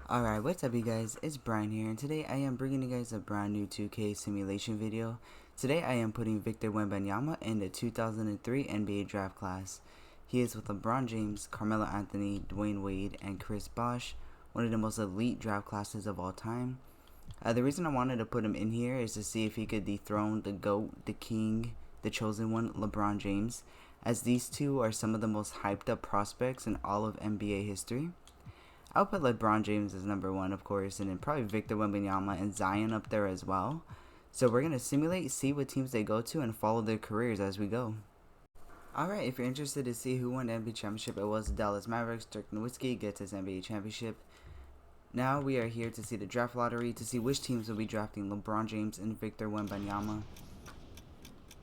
Alright, what's up you guys, it's Brian here, and today I am bringing you guys a brand new 2K simulation video. Today I am putting Victor Wembanyama in the 2003 NBA draft class. He is with LeBron James, Carmelo Anthony, Dwayne Wade, and Chris Bosh, one of the most elite draft classes of all time. The reason I wanted to put him in here is to see if he could dethrone the GOAT, the King, the chosen one, LeBron James, as these two are some of the most hyped up prospects in all of NBA history. I'll put LeBron James as number one, of course, and then probably Victor Wembanyama and Zion up there as well. So we're going to simulate, see what teams they go to, and follow their careers as we go. Alright, if you're interested to see who won the NBA championship, it was the Dallas Mavericks. Dirk Nowitzki gets his NBA championship. Now we are here to see the draft lottery, to see which teams will be drafting LeBron James and Victor Wembanyama.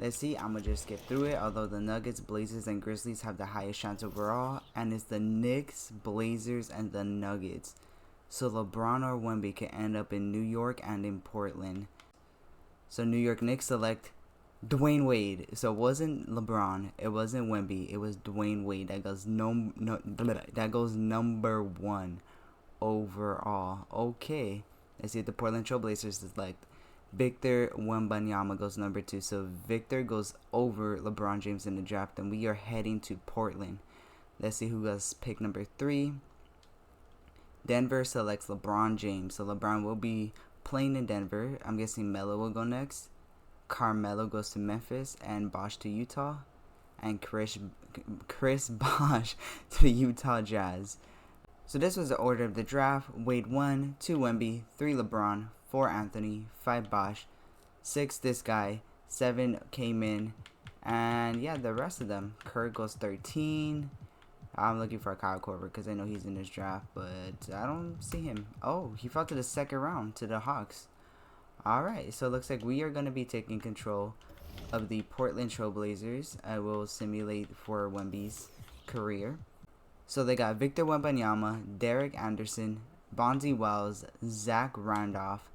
Let's see, I'm going to just skip through it, although the Nuggets, Blazers, and Grizzlies have the highest chance overall, and it's the Knicks, Blazers, and the Nuggets. So LeBron or Wemby can end up in New York and in Portland. So New York Knicks select Dwayne Wade. So it wasn't LeBron, it wasn't Wemby, it was Dwayne Wade. That goes number one overall. Okay, let's see if the Portland Trail Blazers select Victor Wembanyama goes number 2. So Victor goes over LeBron James in the draft, and we are heading to Portland. Let's see who goes pick number 3. Denver selects LeBron James. So LeBron will be playing in Denver. I'm guessing Melo will go next. Carmelo goes to Memphis, and Bosh to Utah, and Chris Bosh to the Utah Jazz. So this was the order of the draft. Wade 1, 2 Wemby, 3 LeBron, 4 Anthony, 5 Bosh, 6 this guy, 7 came in, and yeah, the rest of them. Kirk goes 13. I'm looking for a Kyle Korver because I know he's in this draft, but I don't see him. Oh, he fell to the second round to the Hawks. Alright, so it looks like we are going to be taking control of the Portland Trailblazers. I will simulate for Wemby's career. So they got Victor Wembanyama, Derek Anderson, Bonzi Wells, Zach Randolph,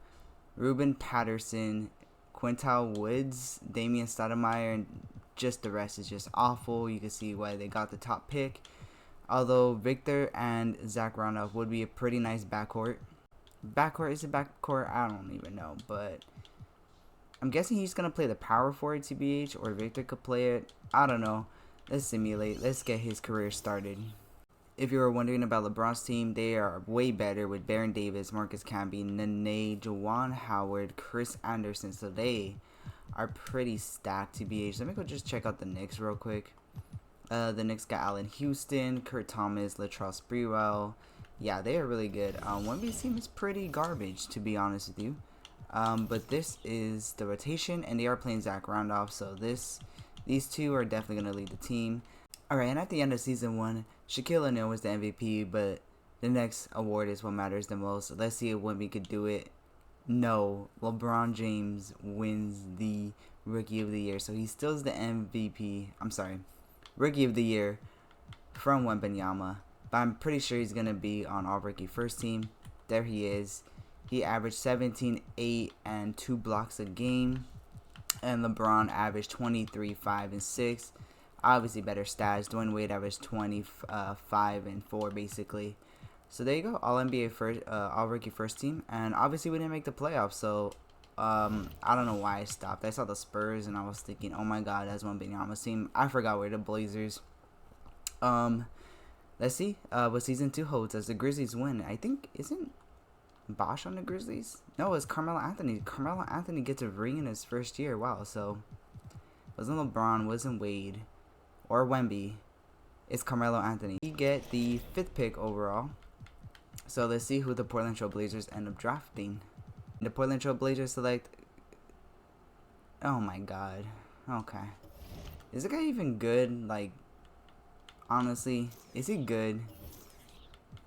Ruben Patterson, Quintal Woods, Damian Stoudemire, and just the rest is just awful. You can see why they got the top pick. Although Victor and Zach Randolph would be a pretty nice backcourt. Is it backcourt? I don't even know, but I'm guessing he's going to play the power forward TBH, or Victor could play it. I don't know. Let's simulate. Let's get his career started. If you were wondering about LeBron's team, they are way better with Baron Davis, Marcus Camby, Nene, Juwan Howard, Chris Anderson. So they are pretty stacked, TBH. Let me go just check out the Knicks real quick. The Knicks got Allen Houston, Kurt Thomas, Latrell Sprewell. Yeah, they are really good. Wemby's team is pretty garbage, to be honest with you. But this is the rotation, and they are playing Zach Randolph. So these two are definitely going to lead the team. Alright, and at the end of Season 1, Shaquille O'Neal was the MVP, but the next award is what matters the most. Let's see if Wemby could do it. No, LeBron James wins the Rookie of the Year, so he still is the MVP. I'm sorry, Rookie of the Year from Wembanyama, but I'm pretty sure he's going to be on All-Rookie First Team. There he is. He averaged 17, 8, and 2 blocks a game, and LeBron averaged 23, 5, and 6. Obviously better stats. Dwayne Wade averaged 25 and 4 basically. So there you go, all NBA first, all rookie first team, and obviously we didn't make the playoffs. So I don't know why I stopped. I saw the Spurs and I was thinking, oh my God, that's Wembanyama's team. I forgot where the Blazers. Let's see what Season 2 holds as the Grizzlies win. I think isn't Bosh on the Grizzlies? No, it's Carmelo Anthony. Carmelo Anthony gets a ring in his first year. Wow. So wasn't LeBron, wasn't Wade or Wemby, it's Carmelo Anthony. We get the 5th pick overall. So let's see who the Portland Trail Blazers end up drafting. The Portland Trail Blazers select. Oh my God. Okay. Is the guy even good? Like, honestly, is he good?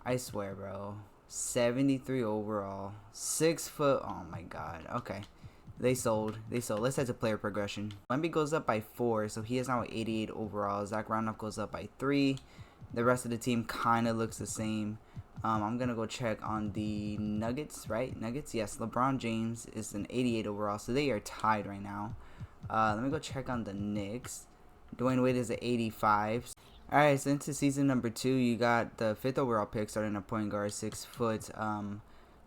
I swear, bro. 73 overall. 6 foot. Oh my God. Okay. They sold. Let's head to player progression. Wemby goes up by 4, so he is now 88 overall. Zach Randolph goes up by 3. The rest of the team kind of looks the same. I'm going to go check on the Nuggets, right? Nuggets, yes. LeBron James is an 88 overall, so they are tied right now. Let me go check on the Knicks. Dwayne Wade is an 85. Alright, so into season number 2, you got the 5th overall pick starting a point guard, 6 foot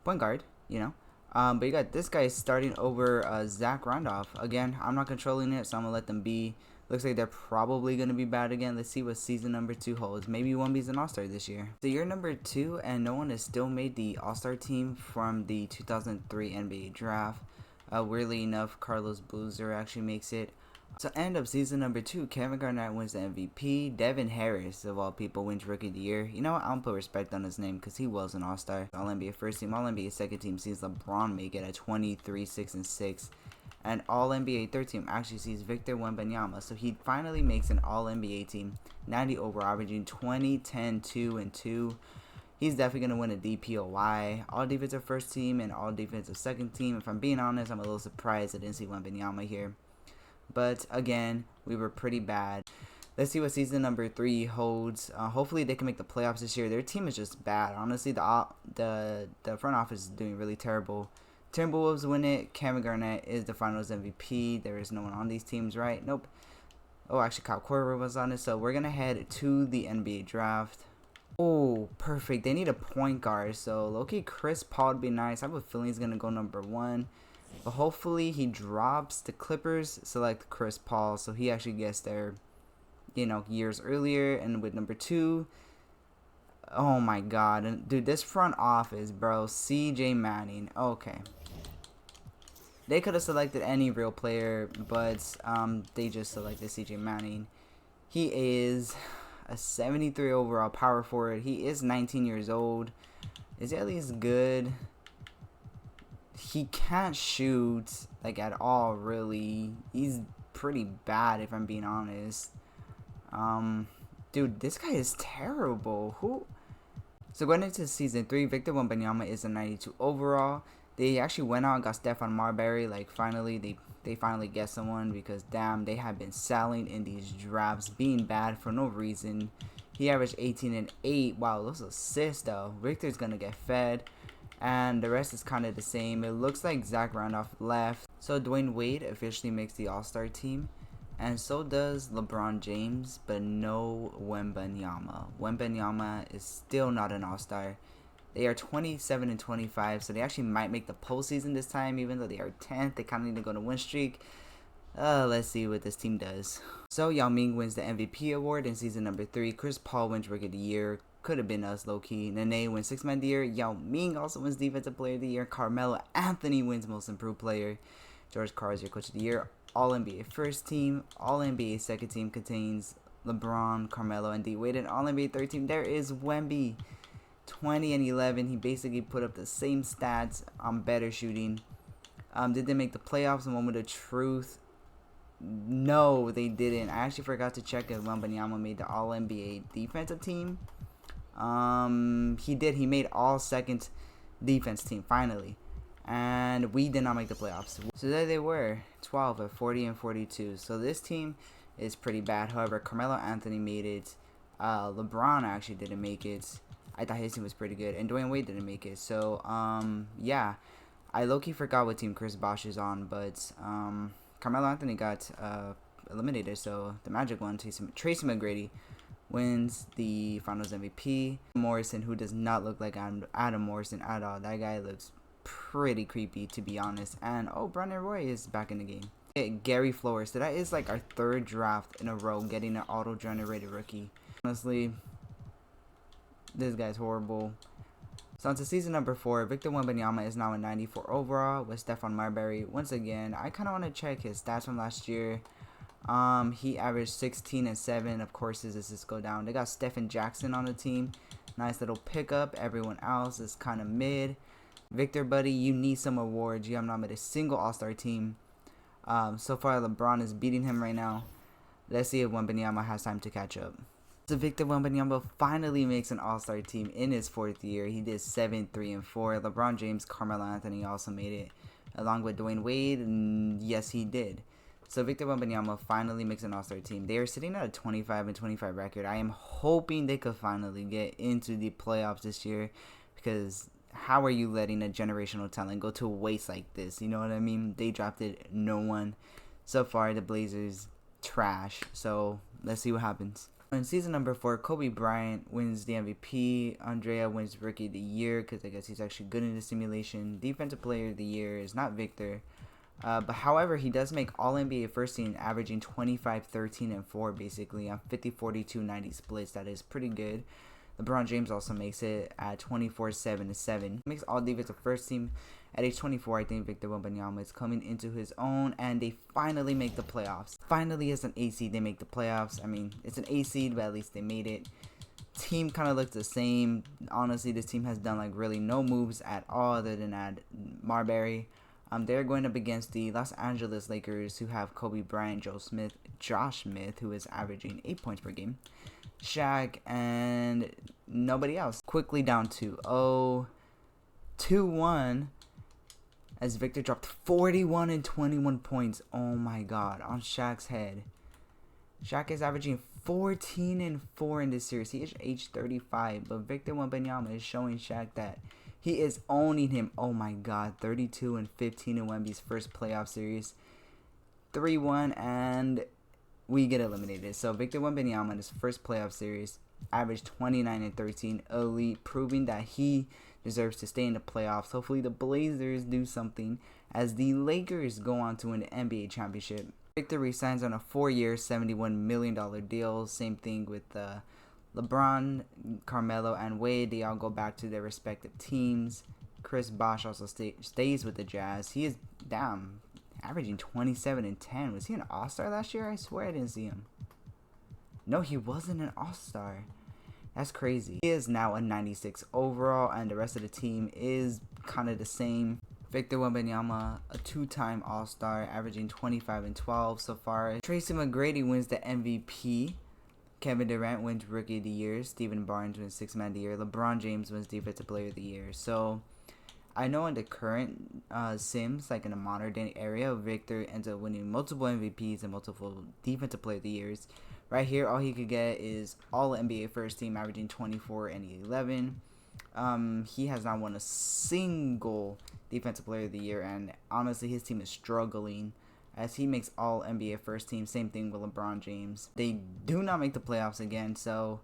point guard, you know. But you got this guy starting over Zach Randolph. Again, I'm not controlling it, so I'm going to let them be. Looks like they're probably going to be bad again. Let's see what season number 2 holds. Maybe Wemby's an all-star this year. So you're number 2, and no one has still made the all-star team from the 2003 NBA draft. Weirdly enough, Carlos Boozer actually makes it. So end of season number 2, Kevin Garnett wins the MVP. Devin Harris, of all people, wins Rookie of the Year. You know what? I don't put respect on his name because he was an all-star. All-NBA first team, All-NBA second team sees LeBron make it at 23, 6, and 6. And All-NBA third team actually sees Victor Wembanyama. So he finally makes an All-NBA team. 90 over, averaging 20, 10, 2, and 2. He's definitely going to win a DPOY. All defensive first team and all defensive second team. If I'm being honest, I'm a little surprised I didn't see Wembanyama here. But again, we were pretty bad. Let's see what season number 3 holds. Hopefully they can make the playoffs this year. Their team is just bad. Honestly, the front office is doing really terrible. Timberwolves win it. Kevin Garnett is the Finals MVP. There is no one on these teams, right? Nope. Oh, actually, Kyle Korver was on it. So we're gonna head to the NBA draft. Oh, perfect. They need a point guard. So low-key Chris Paul would be nice. I have a feeling he's gonna go number 1. But hopefully he drops. The Clippers select Chris Paul, so he actually gets there, you know, years earlier. And with number 2, oh my god, and dude, this front office, bro, CJ Manning. Okay, they could have selected any real player, but they just selected CJ Manning. He is a 73 overall power forward. He is 19 years old. Is he at least good? He can't shoot, like, at all, really. He's pretty bad, if I'm being honest. Dude, this guy is terrible. Who? So going into season 3, Victor Wembanyama is a 92 overall. They actually went out and got Stephon Marbury. Like, finally, they finally get someone because, damn, they have been selling in these drafts, being bad for no reason. He averaged 18 and 8. Wow, those assists, though. Victor's going to get fed. And the rest is kind of the same. It looks like Zach Randolph left. So Dwayne Wade officially makes the All-Star team. And so does LeBron James, but no Wembanyama. Wembanyama is still not an All-Star. They are 27 and 25, so they actually might make the postseason this time, even though they are 10th. They kind of need to go on a win streak. Let's see what this team does. So Yao Ming wins the MVP award in season number 3. Chris Paul wins Rookie of the Year. Could have been us, low-key. Nene wins 6 Man of the Year. Yao Ming also wins Defensive Player of the Year. Carmelo Anthony wins Most Improved Player. George Karl is your Coach of the Year. All-NBA first team. All-NBA second team contains LeBron, Carmelo, and D Wade. And All-NBA third team, there is Wemby. 20 and 11. He basically put up the same stats on better shooting. Did they make the playoffs? A moment of truth. No, they didn't. I actually forgot to check if Wembanyama made the All-NBA defensive team. He did. He made all second defense team finally, and we did not make the playoffs. So there they were, 12 at 40 and 42. So this team is pretty bad. However, Carmelo Anthony made it. LeBron actually didn't make it. I thought his team was pretty good, and Dwayne Wade didn't make it. So yeah, I low-key forgot what team Chris Bosh is on, but Carmelo Anthony got eliminated. So the Magic won. Tracy McGrady wins the Finals MVP. Morrison, who does not look like Adam Morrison at all. That guy looks pretty creepy, to be honest. And, oh, Brandon Roy is back in the game. Gary Flores. So that is like our 3rd draft in a row getting an auto-generated rookie. Honestly, this guy's horrible. So on to season number 4. Victor Wembanyama is now a 94 overall with Stephon Marbury. Once again, I kind of want to check his stats from last year. He averaged 16 and 7. Of course, his assists go down. They got Stephen Jackson on the team. Nice little pickup. Everyone else is kind of mid. Victor, buddy, you need some awards. You have not made a single All-Star team. So far, LeBron is beating him right now. Let's see if Wembanyama has time to catch up. So Victor Wembanyama finally makes an All-Star team in his 4th year. He did 7, 3, and 4. LeBron James, Carmelo Anthony also made it, along with Dwayne Wade. And yes, he did. So Victor Wembanyama finally makes an All-Star team. They are sitting at a 25 and 25 record. I am hoping they could finally get into the playoffs this year, because how are you letting a generational talent go to waste like this? You know what I mean? They drafted no one. So far, the Blazers trash. So let's see what happens. In season number 4, Kobe Bryant wins the MVP. Andrea wins Rookie of the Year because I guess he's actually good in the simulation. Defensive Player of the Year is not Victor. But however, he does make All-NBA First Team, averaging 25, 13, and 4 basically on 50, 42, 90 splits. That is pretty good. LeBron James also makes it at 24, 7, and 7. He makes All Defensive First Team at age 24. I think Victor Wembanyama is coming into his own, and they finally make the playoffs. Finally, as an A seed, they make the playoffs. I mean, it's an A seed, but at least they made it. Team kind of looks the same. Honestly, this team has done like really no moves at all other than add Marbury. They're going up against the Los Angeles Lakers, who have Kobe Bryant, Josh Smith, who is averaging 8 points per game, Shaq, and nobody else. Quickly down to 2-1, as Victor dropped 41 and 21 points. Oh my God, on Shaq's head. Shaq is averaging 14 and 4 in this series. He is age 35, but Victor Wembanyama is showing Shaq that he is owning him. Oh my God, 32 and 15 in Wemby's first playoff series. 3-1, and we get eliminated. So Victor Wembanyama in his first playoff series averaged 29 and 13, elite, proving that he deserves to stay in the playoffs. Hopefully the Blazers do something as the Lakers go on to win the NBA championship. Victor resigns on a 4-year, $71 million deal. Same thing with LeBron, Carmelo, and Wade. They all go back to their respective teams. Chris Bosh also stays with the Jazz. He is, averaging 27 and 10. Was he an All-Star last year? I swear I didn't see him. No, he wasn't an All-Star. That's crazy. He is now a 96 overall, and the rest of the team is kind of the same. Victor Wembanyama, a 2-time All-Star, averaging 25 and 12 so far. Tracy McGrady wins the MVP. Kevin Durant wins Rookie of the Year. Stephen Barnes wins Sixth Man of the Year. LeBron James wins Defensive Player of the Year. So, I know in the current Sims, like in the modern day area, Victor ends up winning multiple MVPs and multiple Defensive Player of the Years. Right here, all he could get is All NBA First Team, averaging 24 and 11. He has not won a single Defensive Player of the Year, and honestly, his team is struggling as he makes All NBA First Team. Same thing with LeBron James. They do not make the playoffs again, so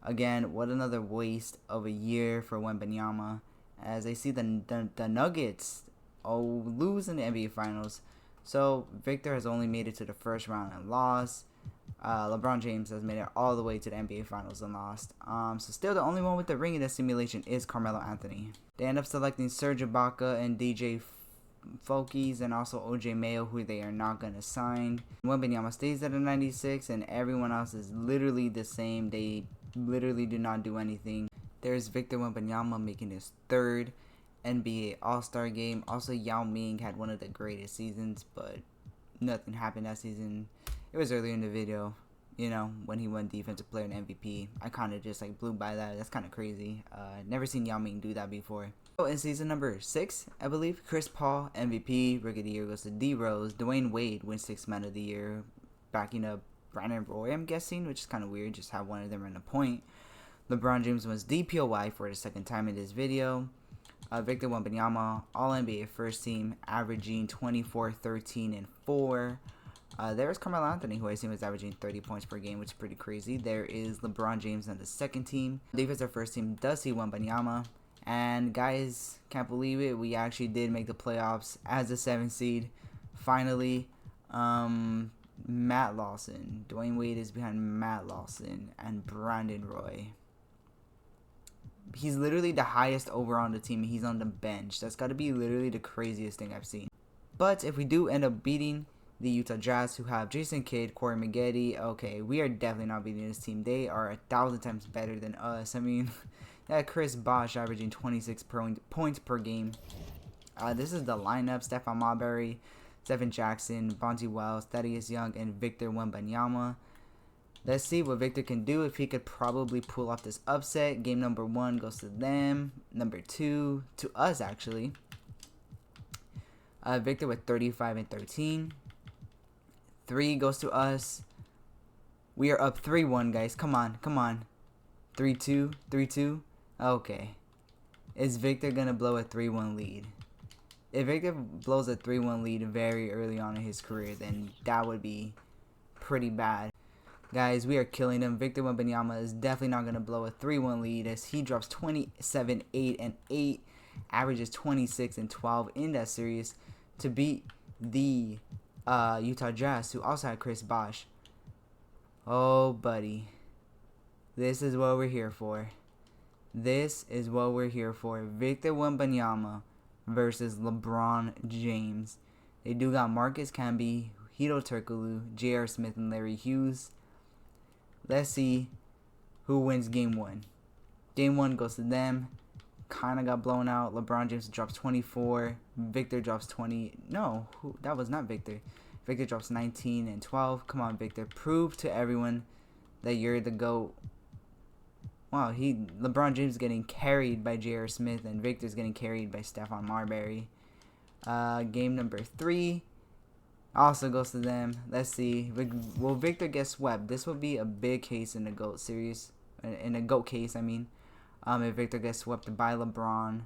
again, what another waste of a year for Wembanyama, as I see the Nuggets lose in the NBA Finals. So Victor has only made it to the first round and lost. LeBron James has made it all the way to the NBA Finals and lost. So still the only one with the ring in the simulation is Carmelo Anthony. They end up selecting Serge Ibaka and DJ Fokies and also OJ Mayo, who they are not going to sign. Wembanyama stays at a 96, and everyone else is literally the same. They literally do not do anything. There's Victor Wembanyama making his 3rd NBA All-Star game. Also, Yao Ming had one of the greatest seasons, but nothing happened that season. It was earlier in the video, you know, when he won Defensive Player and MVP. I kind of just like blew by that. That's kind of crazy. Never seen Yao Ming do that before. So in season number 6, I believe, Chris Paul, MVP, Rookie of the Year goes to D Rose. Dwayne Wade wins Sixth Man of the Year, backing up Brandon Roy, I'm guessing, which is kind of weird. Just have one of them run a point. LeBron James wins DPOY for the 2nd time in this video. Victor Wembanyama, All NBA First Team, averaging 24, 13, and 4. There's Carmelo Anthony, who I assume is averaging 30 points per game, which is pretty crazy. There is LeBron James on the 2nd team. Defensive First Team does see Wembanyama. And guys, can't believe it, we actually did make the playoffs as a 7th seed. Finally, Matt Lawson. Dwayne Wade is behind Matt Lawson and Brandon Roy. He's literally the highest overall on the team, and he's on the bench. That's got to be literally the craziest thing I've seen. But if we do end up beating the Utah Jazz, who have Jason Kidd, Corey Maggette, okay, we are definitely not beating this team. They are 1,000 times better than us. I mean, that Chris Bosh averaging 26 points per game. This is the lineup: Stephon Marbury, Stephen Jackson, Bonte Wells, Thaddeus Young, and Victor Wembanyama. Let's see what Victor can do, if he could probably pull off this upset. Game number 1 goes to them. Number 2 to us, actually. Victor with 35 and 13. 3 goes to us. We are up 3-1, guys. Come on, come on. 3-2, 3-2. Okay. Is Victor going to blow a 3-1 lead? If Victor blows a 3-1 lead very early on in his career, then that would be pretty bad. Guys, we are killing him. Victor Wembanyama is definitely not going to blow a 3-1 lead as he drops 27, 8, and 8. Averages 26 and 12 in that series to beat the Utah Jazz, who also had Chris Bosh. Oh, buddy. This is what we're here for. This is what we're here for. Victor Wembanyama versus LeBron James. They do got Marcus Camby, Hedo Turkoglu, J.R. Smith, and Larry Hughes. Let's see who wins game 1. Game 1 goes to them. Kind of got blown out. LeBron James drops 24. Victor drops 20. No, that was not Victor. Victor drops 19 and 12. Come on, Victor. Prove to everyone that you're the GOAT. Wow, LeBron James is getting carried by J.R. Smith, and Victor's getting carried by Stephon Marbury. Game number 3 also goes to them. Let's see. Will Victor get swept? This will be a big case in the GOAT series. In a GOAT case, I mean. If Victor gets swept by LeBron,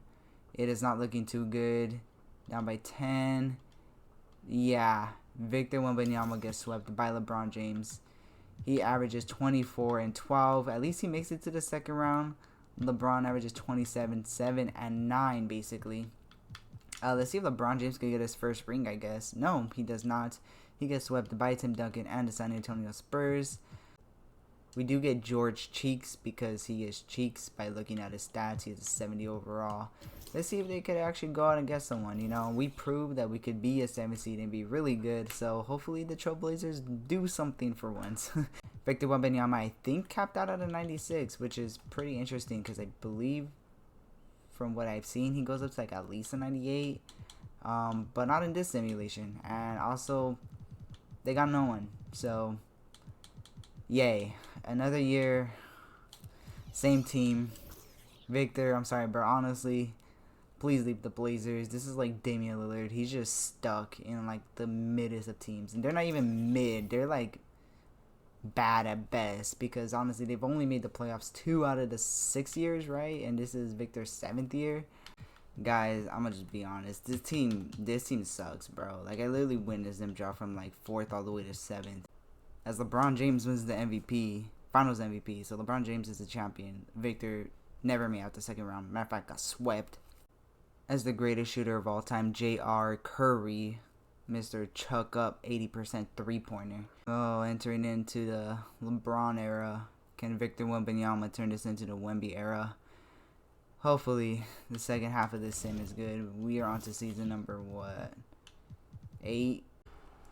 it is not looking too good. Down by 10. Yeah, Victor Wembanyama gets swept by LeBron James. He averages 24 and 12. At least he makes it to the second round. LeBron averages 27, 7, and 9, basically. Let's see if LeBron James can get his first ring, I guess. No, he does not. He gets swept by Tim Duncan and the San Antonio Spurs. We do get George Cheeks because he is Cheeks by looking at his stats. He has a 70 overall. Let's see if they could actually go out and get someone. You know, we proved that we could be a 7 seed and be really good. So hopefully the Trailblazers do something for once. Victor Wembanyama, I think, capped out at a 96, which is pretty interesting because I believe from what I've seen, he goes up to like at least a 98. But not in this simulation. And also, they got no one. So, yay. Another year, same team. Victor, I'm sorry, bro. Honestly, please leave the Blazers. This is like Damian Lillard. He's just stuck in like the middest of teams. And they're not even mid. They're like bad at best because honestly, they've only made the playoffs 2 out of the 6 years, right? And this is Victor's 7th year. Guys, I'm gonna just be honest. This team sucks, bro. Like, I literally witnessed them drop from like 4th all the way to 7th. As LeBron James wins the MVP, Finals MVP, so LeBron James is the champion. Victor never made out the second round. Matter of fact, got swept. As the greatest shooter of all time, J.R. Curry, Mr. Chuck Up 80% three-pointer. Oh, entering into the LeBron era. Can Victor Wembanyama turn this into the Wemby era? Hopefully, the second half of this sim is good. We are on to season number, what? 8?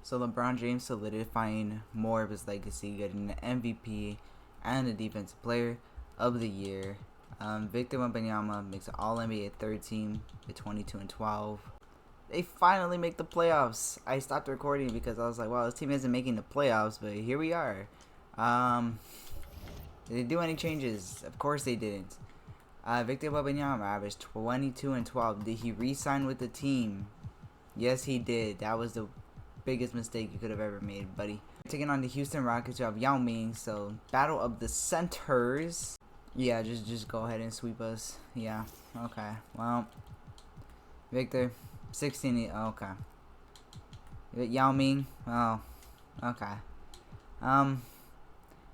So LeBron James solidifying more of his legacy, getting the MVP and the Defensive Player of the Year. Victor Wembanyama makes an All-NBA third team with 22 and 12. They finally make the playoffs. I stopped recording because I was like, wow, this team isn't making the playoffs, but here we are. Did they do any changes? Of course they didn't. Victor Wembanyama averaged 22 and 12. Did he re-sign with the team? Yes, he did. That was the biggest mistake you could have ever made, buddy. Taking on the Houston Rockets, you have Yao Ming. So battle of the centers. Yeah, just go ahead and sweep us. Yeah. Okay. Well, Victor, 16. Okay. Yao Ming. Oh. Okay. I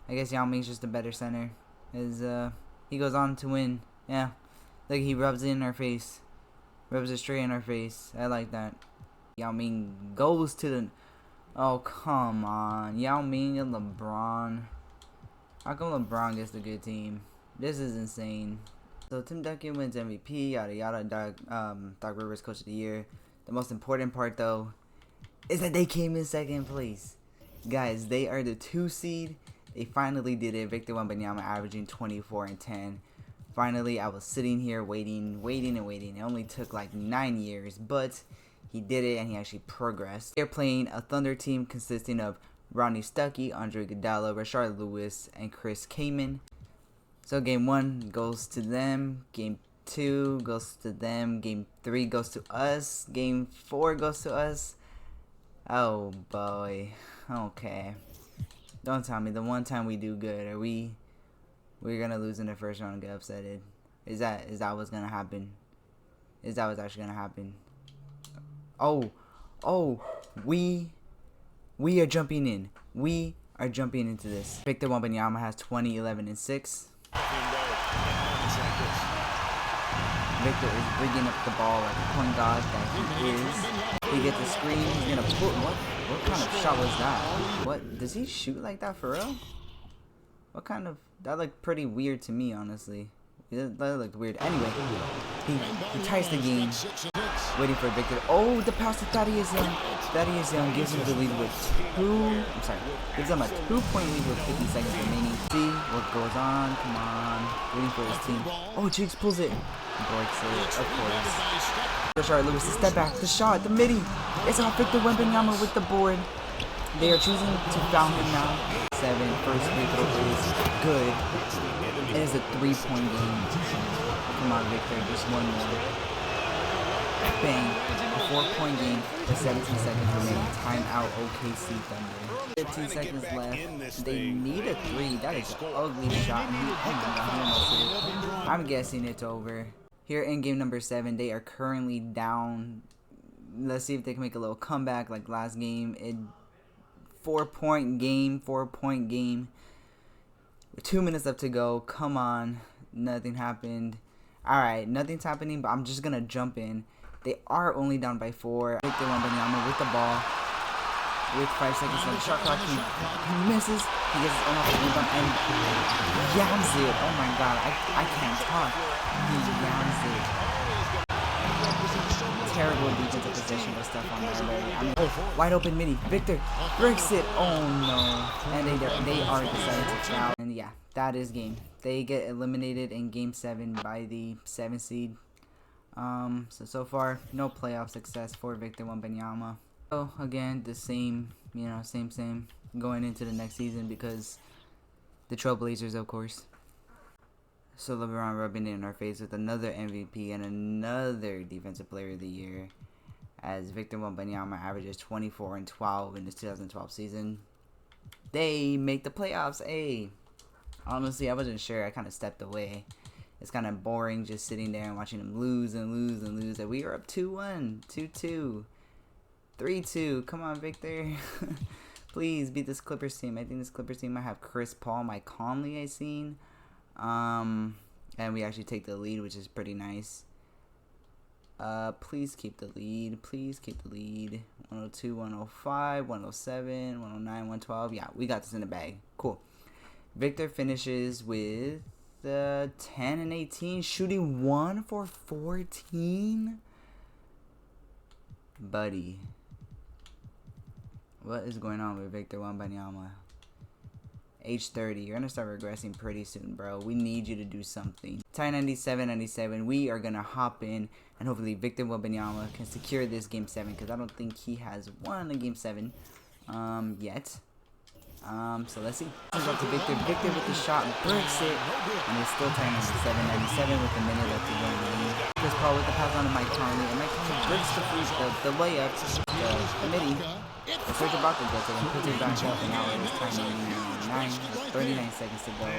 guess Yao Ming's just a better center. He goes on to win. Yeah. Look, he rubs it in our face. Rubs it straight in our face. I like that. Yao Ming goes to the... Oh, come on. Yao Ming and LeBron. How come LeBron gets the good team? This is insane. So Tim Duncan wins MVP, yada yada. Doc Rivers Coach of the Year. The most important part, though, is that they came in second place. Guys, they are the 2 seed. They finally did it. Victor Wembanyama averaging 24 and 10. Finally, I was sitting here waiting. It only took like 9 years, but he did it and he actually progressed. They're playing a Thunder team consisting of Rodney Stuckey, Andre Iguodala, Rashard Lewis, and Chris Kaman. So game 1 goes to them. Game 2 goes to them. Game 3 goes to us. Game 4 goes to us. Oh boy. Okay. Don't tell me the one time we do good, we're gonna lose in the first round and get upsetted. Is that what's gonna happen? Is that what's actually gonna happen? Oh, we are jumping in. We are jumping into this. Victor Wembanyama has 20, 11, and 6. Victor is bringing up the ball like a point guard that he is. He gets a screen. He's gonna put what kind of shot was that? What does he shoot like that for real? What kind of that looked pretty weird to me, honestly. That looked weird. Anyway, he ties the game, waiting for Victor. Oh, the pass to Thaddeus Young. Thaddeus Young gives him the lead with gives him a 2-point lead with 50 seconds remaining. See what goes on. Come on, waiting for his team. Oh, Cheeks pulls it, breaks it, of course. Rashard Lewis, the step back, the shot, the midi. It's off Victor Wembanyama with the board. They are choosing to foul him now. 7, first free throw is good. It is a 3-point game. Come on, Victor, just one more. Bang. A 4-point game with 17 seconds remaining. Timeout, OKC Thunder. 15 seconds left. They need a 3. That is an ugly shot. I'm guessing it's over. Here in game number 7, they are currently down. Let's see if they can make a little comeback like last game. 4-point game. 4-point game. 2 minutes left to go. Come on. Nothing happened. Alright, nothing's happening, but I'm just going to jump in. They are only down by 4. Victor Wembanyama with the ball. With 5 seconds left. Shot clock. He misses. He gets his own off the rebound and yams it. Oh my god. I can't talk. He yams it. Terrible defensive possession with stuff on there. Oh, wide open midi. Victor breaks it. Oh no. And they are deciding to foul. And yeah, that is game. They get eliminated in game 7 by the 7th seed. So far, no playoff success for Victor Wembanyama. So again, the same, same going into the next season because the Trailblazers, of course. So Lebron rubbing it in our face with another MVP and another Defensive Player of the Year, as Victor Wembanyama averages 24 and 12 in the 2012 season. They make the playoffs. Hey, honestly, I wasn't sure. I kind of stepped away. It's kind of boring just sitting there and watching them lose and lose and lose. And we are up 2-1, 2-2, 3-2. Come on, Victor. Please beat this Clippers team. I think this Clippers team might have Chris Paul, Mike Conley I seen. And we actually take the lead, which is pretty nice. Please keep the lead. Please keep the lead. 102, 105, 107, 109, 112. Yeah, we got this in the bag. Cool. Victor finishes with 10 and 18, shooting 1 for 14. Buddy, what is going on with Victor Wembanyama? Age 30, you're gonna start regressing pretty soon, bro. We need you to do something. Tie 97-97. We are gonna hop in, and hopefully Victor Wembanyama can secure this game 7, because I don't think he has won a game 7 yet. So let's see. Comes up to Victor. Victor with the shot, breaks it, and it's still tie 97-97 with a minute left to go in the lead. Chris Paul with the pass on to Mike Conley, and Mike Conley breaks the layup, the midi. The Serge Ibaka gets it and puts it back up, and now it is time 39 seconds to go.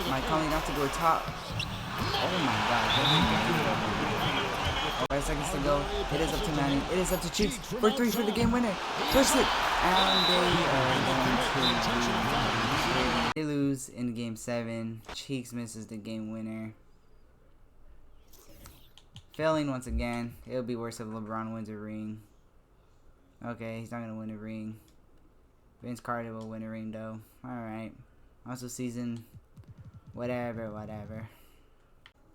Mike Conley not to go top. Oh my god. 5 seconds to go. It is up to Manning. It is up to Cheeks for 3 for the game winner. Push it. And they are going to lose. They lose in game 7. Cheeks misses the game winner. Failing once again. It'll be worse if LeBron wins a ring. Okay, he's not going to win a ring. Vince Carter will win a ring, though. Alright. Also season. Whatever.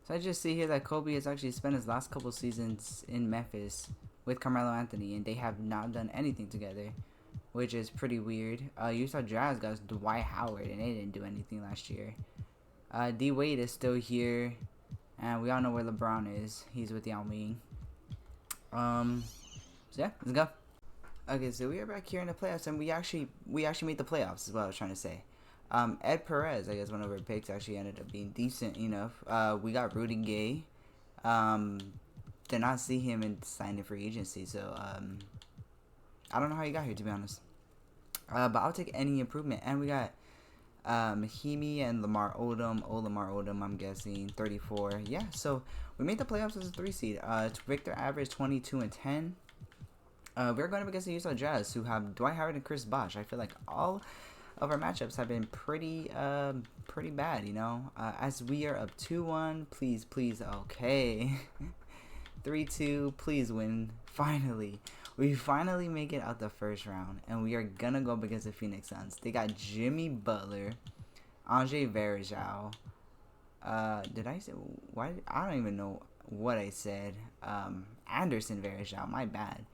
So I just see here that Kobe has actually spent his last couple seasons in Memphis with Carmelo Anthony, and they have not done anything together, which is pretty weird. Utah Jazz got Dwight Howard, and they didn't do anything last year. D Wade is still here, and we all know where LeBron is. He's with Yao Ming. So yeah, let's go. Okay, so we are back here in the playoffs, and we actually made the playoffs, is what I was trying to say. Ed Perez, I guess one of our picks, actually ended up being decent enough. We got Rudy Gay. Did not see him in signing free agency, so I don't know how he got here, to be honest. But I'll take any improvement. And we got Mahimi and Lamar Odom, I'm guessing 34. Yeah, so we made the playoffs as a 3 seed. Victor averaged 22 and 10. We're going up against the Utah Jazz, who have Dwight Howard and Chris Bosh. I feel like all of our matchups have been pretty bad, you know. As we are up 2-1, please, okay. 3-2, please win. Finally, we finally make it out the first round, and we are gonna go up against the Phoenix Suns. They got Jimmy Butler, Andre Varejao. Did I say why? I don't even know what I said. Anderson Varejao, my bad.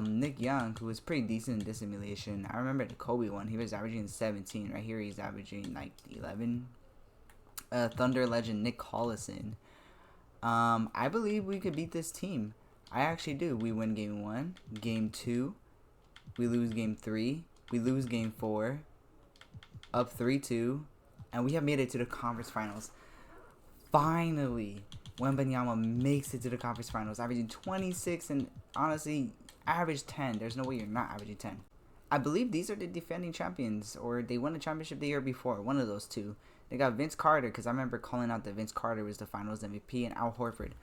Nick Young, who was pretty decent in this simulation. I remember the Kobe one. He was averaging 17. Right here, he's averaging like 11. Thunder legend Nick Collison. I believe we could beat this team. I actually do. We win game 1, game 2, we lose game 3, we lose game 4, up 3-2, and we have made it to the conference finals. Finally, Wembanyama makes it to the conference finals, averaging 26 and honestly, average 10. There's no way you're not averaging 10. I believe these are the defending champions, or they won the championship the year before. One of those two. They got Vince Carter, because I remember calling out that Vince Carter was the finals MVP, and Al Horford.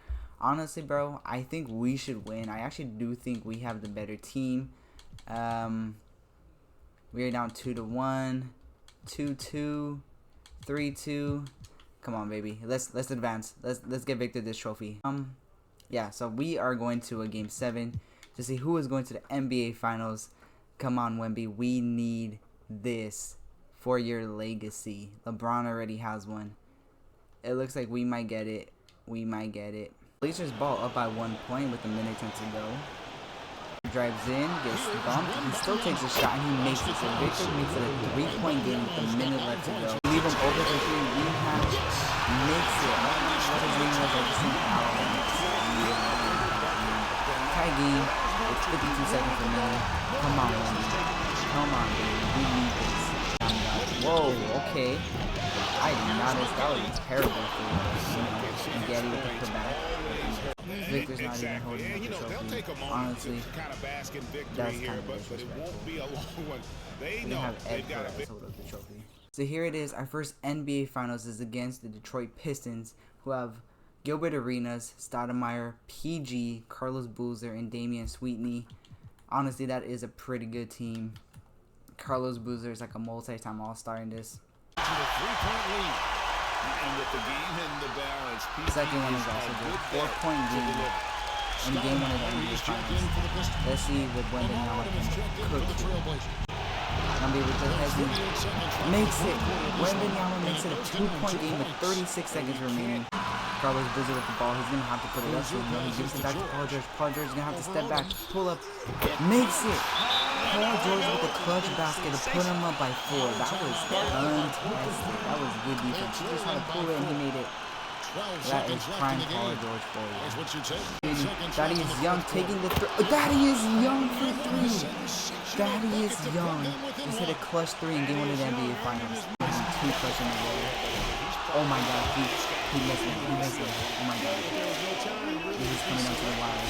Honestly, bro, I think we should win. I actually do think we have the better team. We are down 2-1, 2-2, 3-2. Come on, baby. Let's advance. Let's get Victor this trophy. Yeah. So we are going to a game 7 to see who is going to the NBA Finals. Come on, Wemby. We need this for your legacy. LeBron already has one. It looks like we might get it. We might get it. Blazers ball up by 1 point with a minute 10 to go. Drives in, gets bumped. He still takes a shot and he makes it. So Victor makes it a 3-point game with a minute left to go. Leave him over for 3. Rehab makes it. I don't know what his name was. I just seen Al. Tie game. It's 52 seconds remaining. Come on, Wemby. Come on, baby. We need this. Whoa, okay. I did not expect that. Was terrible for Getty with the putback. Victor's not even holding up the trophy. Honestly, that's kind of disrespectful. They have Ed Perez hold up the trophy. So here it is. Our first NBA Finals is against the Detroit Pistons, who have Gilbert Arenas, Stoudemire, PG, Carlos Boozer, and Damian Sweetney. Honestly, that is a pretty good team. Carlos Boozer is like a multi-time All-Star in this. And with the game in the balance, second one is also good. 4-point game in game 1 of the NBA Finals. Let's see what Wembanyama can cook here. Wemby with the heavy makes it. Wembanyama makes it a 2-point game with 36 seconds remaining. Carlos Boozer with the ball. He's gonna have to put it up. So he gives it back to Paul George. Paul George is gonna have to step back, pull up, makes it. Paul George with the clutch basket to put him up by 4. That was fantastic. That was good defense. He just had to pull it and he made it. That is prime Paul George for you. Thaddeus Young taking the Thaddeus Young for 3. Thaddeus Young just hit a clutch 3 in game 1 of the NBA Finals. 2 clutch in a row. Oh my God, he missed it. He missed it. Oh my God. He's coming out to the wire.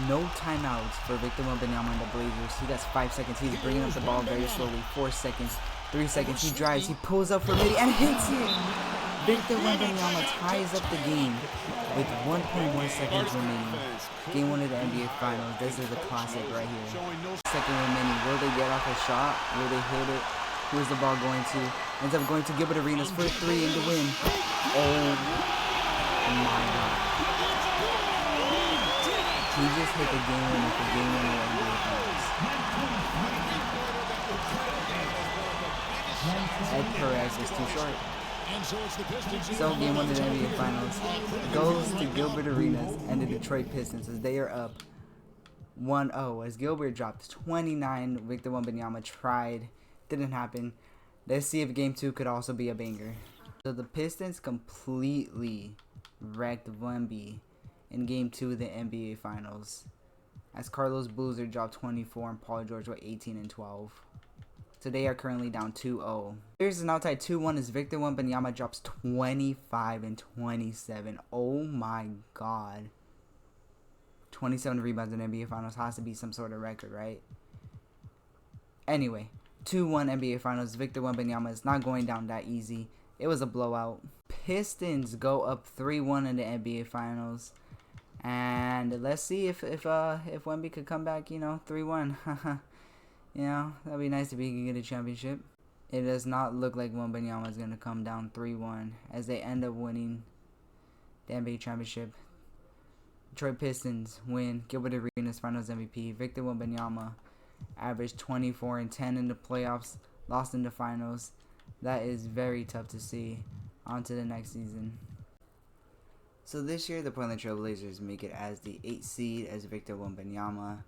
No timeouts for Victor Wembanyama and the Blazers. He got 5 seconds. He's bringing up the ball very slowly. 4 seconds. 3 seconds. He drives. He pulls up for midi and hits it. Victor Wembanyama ties up the game with 1.1 seconds remaining. Game 1 of the NBA Finals. This is a classic right here. Second remaining. Will they get off a shot? Will they hit it? Who is the ball going to? Ends up going to Gilbert Arenas for 3 in the win. Oh my God. He just hit the game winner for game 1 of the NBA Finals. Ed Perez is too short. So game 1 of the NBA Finals goes to Gilbert Arenas and the Detroit Pistons as they are up 1-0. As Gilbert dropped 29, Victor Wembanyama tried. Didn't happen. Let's see if game 2 could also be a banger. So the Pistons completely wrecked Wemby in game 2 of the NBA Finals, as Carlos Boozer dropped 24 and Paul George with 18 and 12. So they are currently down 2-0. Here's an outside 2-1 as Victor Wembanyama drops 25 and 27. Oh my God. 27 rebounds in the NBA Finals has to be some sort of record, right? Anyway, 2-1 NBA Finals. Victor Wembanyama is not going down that easy. It was a blowout. Pistons go up 3-1 in the NBA Finals. And let's see if Wemby could come back, 3-1. That'd be nice if he could get a championship. It does not look like Wembanyama is gonna come down 3-1 as they end up winning the NBA championship. Detroit Pistons win. Gilbert Arenas Finals MVP. Victor Wembanyama averaged 24 and 10 in the playoffs. Lost in the finals. That is very tough to see. On to the next season. So this year, the Portland Trail Blazers make it as the 8th seed as Victor Wembanyama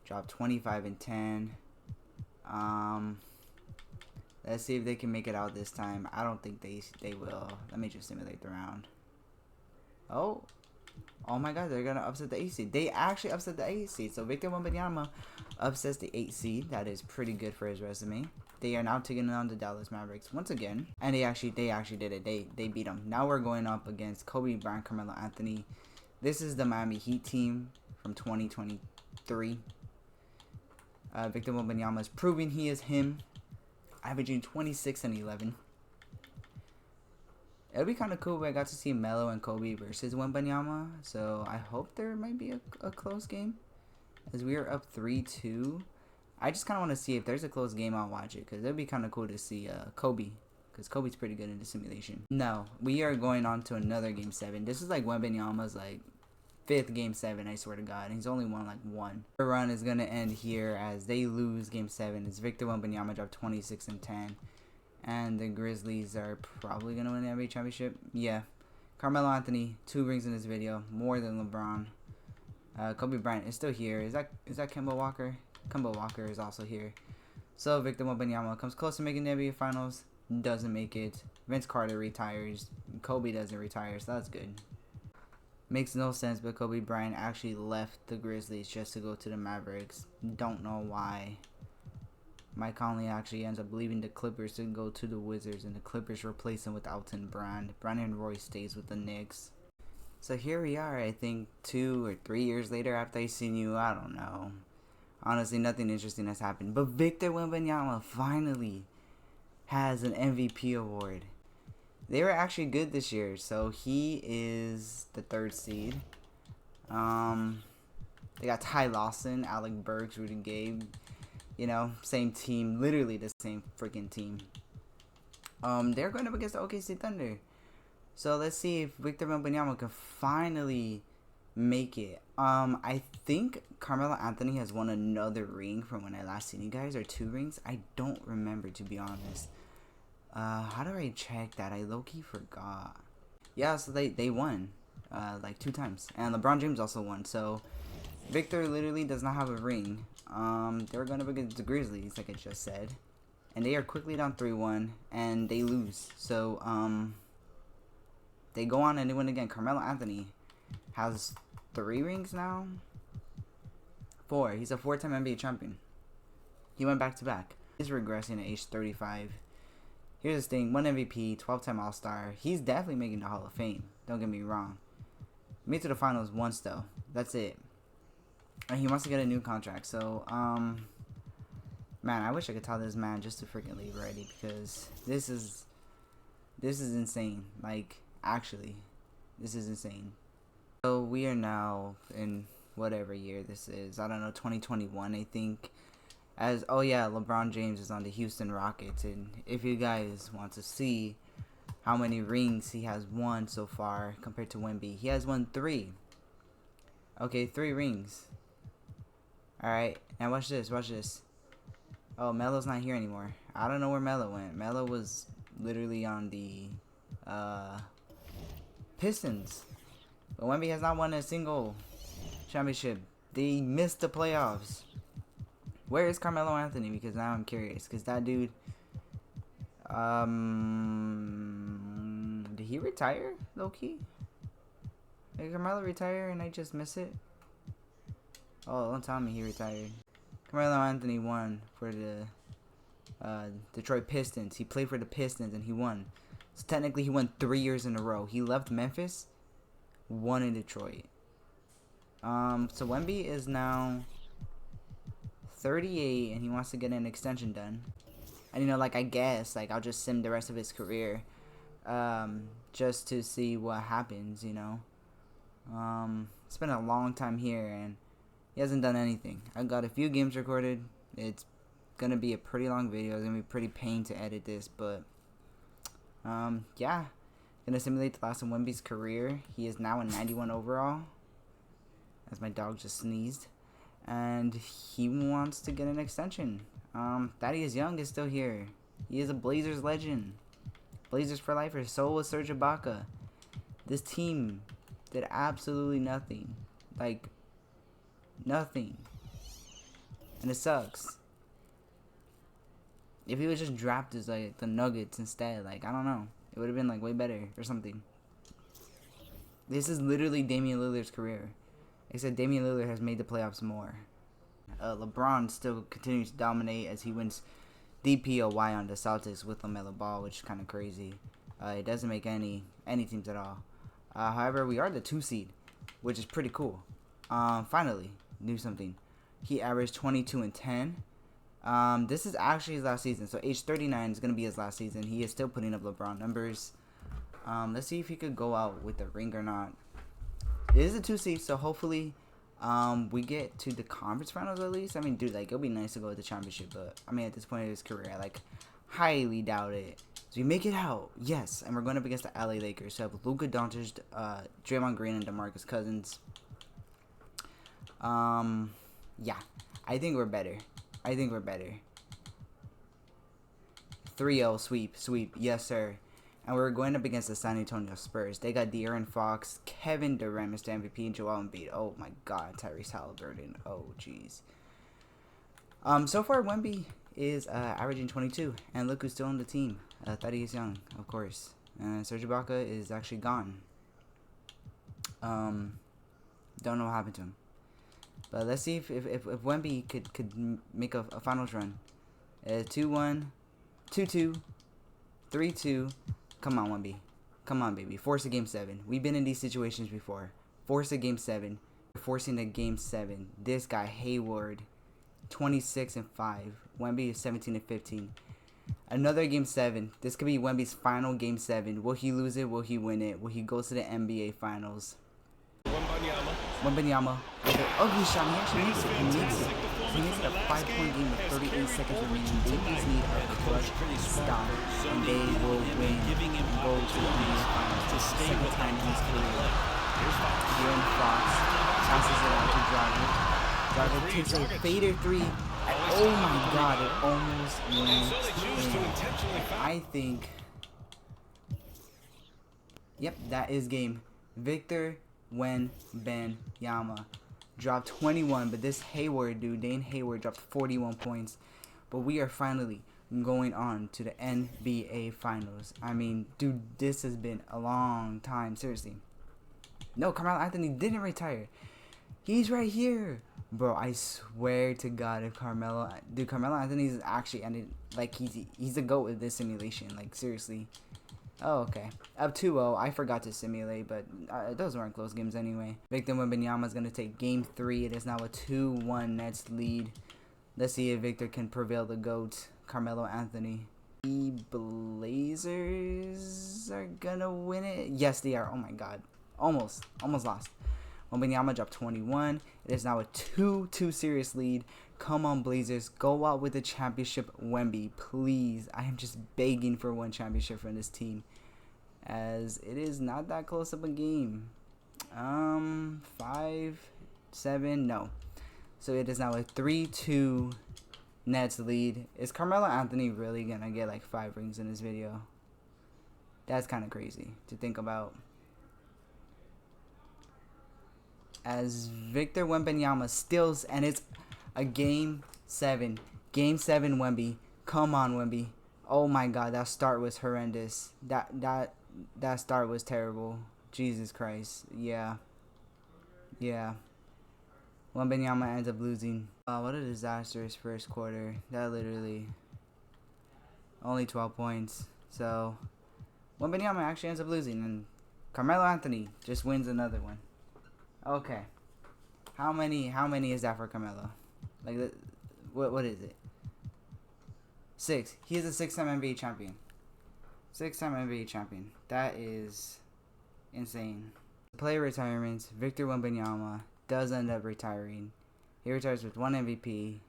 dropped 25 and 10. Let's see if they can make it out this time. I don't think they will. Let me just simulate the round. Oh my God, they're gonna upset the 8th seed. They actually upset the 8th seed. So Victor Wembanyama upsets the 8th seed. That is pretty good for his resume. They are now taking on the Dallas Mavericks once again, and they actually did it. They beat them. Now we're going up against Kobe Bryant, Carmelo Anthony. This is the Miami Heat team from 2023. Victor Wembanyama is proving he is him, averaging 26 and 11. It would be kind of cool if I got to see Melo and Kobe versus Wembanyama. So I hope there might be a close game, as we are up 3-2. I just kind of want to see if there's a close game. I'll watch it because it'd be kind of cool to see Kobe, because Kobe's pretty good in the simulation. No, we are going on to another game 7. This is like Wembanyama's like 5th game 7. I swear to God, he's only won like 1. The run is gonna end here as they lose game 7. It's Victor Wembanyama dropped 26 and 10. And the Grizzlies are probably going to win the NBA championship. Yeah. Carmelo Anthony, 2 rings in this video. More than LeBron. Kobe Bryant is still here. Is that Kemba Walker? Kemba Walker is also here. So Victor Wembanyama comes close to making the NBA Finals. Doesn't make it. Vince Carter retires. Kobe doesn't retire, so that's good. Makes no sense, but Kobe Bryant actually left the Grizzlies just to go to the Mavericks. Don't know why. Mike Conley actually ends up leaving the Clippers to go to the Wizards, and the Clippers replace him with Elton Brand. Brandon Roy stays with the Knicks. So here we are, I think 2 or 3 years later after I seen you. I don't know. Honestly, nothing interesting has happened. But Victor Wembanyama finally has an MVP award. They were actually good this year, so he is the 3rd seed. They got Ty Lawson, Alec Burks, Rudy Gay. Same team, literally the same freaking team. They're going up against the OKC Thunder. So let's see if Victor Wembanyama can finally make it. I think Carmelo Anthony has won another ring from when I last seen you guys, or 2 rings. I don't remember, to be honest. How do I check that? I low-key forgot. Yeah, so they won like 2 times, and LeBron James also won. So Victor literally does not have a ring. They're going up against the Grizzlies, like I just said, and they are quickly down 3-1, and they lose. So they go on and they win again. Carmelo Anthony has 3 rings now. 4. He's a 4-time NBA champion. He went back to back. He's regressing at age 35. Here's the thing: 1 MVP, 12-time All-Star. He's definitely making the Hall of Fame. Don't get me wrong. Made it to the finals once though. That's it. And he wants to get a new contract. So, man, I wish I could tell this man just to freaking leave already, because this is insane. Like, actually, this is insane. So we are now in whatever year this is. I don't know, 2021, I think. Oh yeah, LeBron James is on the Houston Rockets, and if you guys want to see how many rings he has won so far compared to Wemby, he has won 3. Okay, 3 rings. Alright, now watch this, watch this. Oh, Melo's not here anymore. I don't know where Melo went. Melo was literally on the Pistons. But Wemby has not won a single championship. They missed the playoffs. Where is Carmelo Anthony? Because now I'm curious. Because that dude... did he retire, low-key? Did Carmelo retire and I just miss it? Oh, don't tell me he retired. Carmelo Anthony won for the Detroit Pistons. He played for the Pistons and he won. So technically he won 3 years in a row. He left Memphis, won in Detroit. So Wemby is now 38 and he wants to get an extension done. And I guess I'll just sim the rest of his career just to see what happens, It's been a long time here, and he hasn't done anything. I got a few games recorded. It's gonna be a pretty long video. It's gonna be pretty pain to edit this, but yeah. Gonna simulate the last of Wemby's career. He is now a 91 overall. As my dog just sneezed. And he wants to get an extension. Thaddeus Young is still here. He is a Blazers legend. Blazers for life. So was Serge Ibaka. This team did absolutely nothing. Like, nothing. And it sucks. If he was just drafted as like the Nuggets instead, like, I don't know, it would have been like way better or something. This is literally Damian Lillard's career, except Damian Lillard has made the playoffs more. LeBron still continues to dominate as he wins DPOY on the Celtics with LaMelo Ball, which is kind of crazy. It doesn't make any teams at all. However, we are the 2 seed, which is pretty cool. Finally, do something. He averaged 22 and 10. This is actually his last season, so age 39 is going to be his last season. He is still putting up LeBron numbers. Let's see if he could go out with the ring or not. It is a 2 seed, so hopefully we get to the conference finals at least. I mean, dude, like, it'll be nice to go to the championship, but I mean, at this point of his career, I like highly doubt it. So we make it out, yes, and we're going up against the LA Lakers. So we have Luka Doncic, Draymond Green, and DeMarcus Cousins. Yeah, I think we're better. 3-0 sweep, yes sir. And we're going up against the San Antonio Spurs. They got De'Aaron Fox, Kevin Durant, Mr. MVP, and Joel Embiid. Oh my God, Tyrese Halliburton. Oh jeez. So far Wemby is averaging 22, and look who's still on the team. Thaddeus Young, of course. And Serge Ibaka is actually gone. Don't know what happened to him. But let's see if Wemby could make a finals run. 2-1, 2-2, 3-2. Come on, Wemby. Come on, baby. Force a game 7. We've been in these situations before. Force a game 7. Forcing a game 7. This guy, Hayward, 26 and 5. Wemby is 17 and 15. Another game 7. This could be Wemby's final game 7. Will he lose it? Will he win it? Will he go to the NBA Finals? Wembanyama with an ugly shot. He actually makes it. He makes it a 5-point game with 38 seconds remaining. They just need a clutch stop, and they will win and go to the NBA Finals. The second time in his career. De'Aaron Fox passes it out to Dragic. Dragic takes a fader 3. Oh my God! It almost went in. I think. Yep, that is game. Victor Wembanyama dropped 21, but this Hayward dude, Dane Hayward, dropped 41 points. But we are finally going on to the NBA Finals. I mean, dude, this has been a long time. Seriously. No, Carmelo Anthony didn't retire. He's right here. Bro, I swear to God, if Carmelo Anthony is actually ended, like, he's a GOAT with this simulation. Like, seriously. Oh, okay. Up 2-0. I forgot to simulate, but those weren't close games anyway. Victor Wembanyama is going to take game 3. It is now a 2-1 Nets lead. Let's see if Victor can prevail the GOAT, Carmelo Anthony. The Blazers are going to win it. Yes, they are. Oh, my God. Almost lost. Wembanyama dropped 21. It is now a 2-2 series lead. Come on, Blazers. Go out with the championship, Wemby. Please. I am just begging for one championship from this team, as it is not that close of a game. 5-7, no. So it is now a 3-2 Nets lead. Is Carmelo Anthony really going to get like 5 rings in this video? That's kind of crazy to think about. As Victor Wembanyama steals, and it's a game 7. Game 7, Wemby. Come on, Wemby. Oh my God, that start was horrendous. That start was terrible. Jesus Christ. Yeah. Wembanyama ends up losing. What a disastrous first quarter. That literally only 12 points. So Wembanyama actually ends up losing, and Carmelo Anthony just wins another one. Okay. How many is that for Carmelo? Like, what is it? 6. He is a 6-time NBA champion. 6-time NBA champion. That is insane. Player retirements, Victor Wembanyama does end up retiring. He retires with 1 MVP,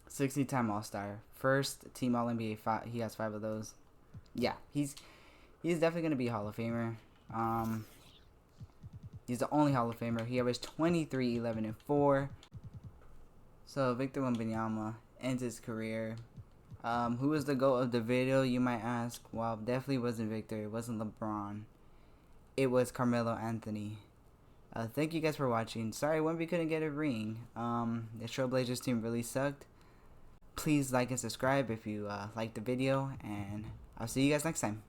60-time All-Star, first team All-NBA. He has 5 of those. Yeah, he's definitely gonna be a Hall of Famer. He's the only Hall of Famer. He averaged 23, 11, and 4. So Victor Wembanyama ends his career. Who was the GOAT of the video, you might ask? Well, definitely wasn't Victor. It wasn't LeBron. It was Carmelo Anthony. Thank you guys for watching. Sorry Wemby couldn't get a ring. The Trailblazers team really sucked. Please like and subscribe if you liked the video, and I'll see you guys next time.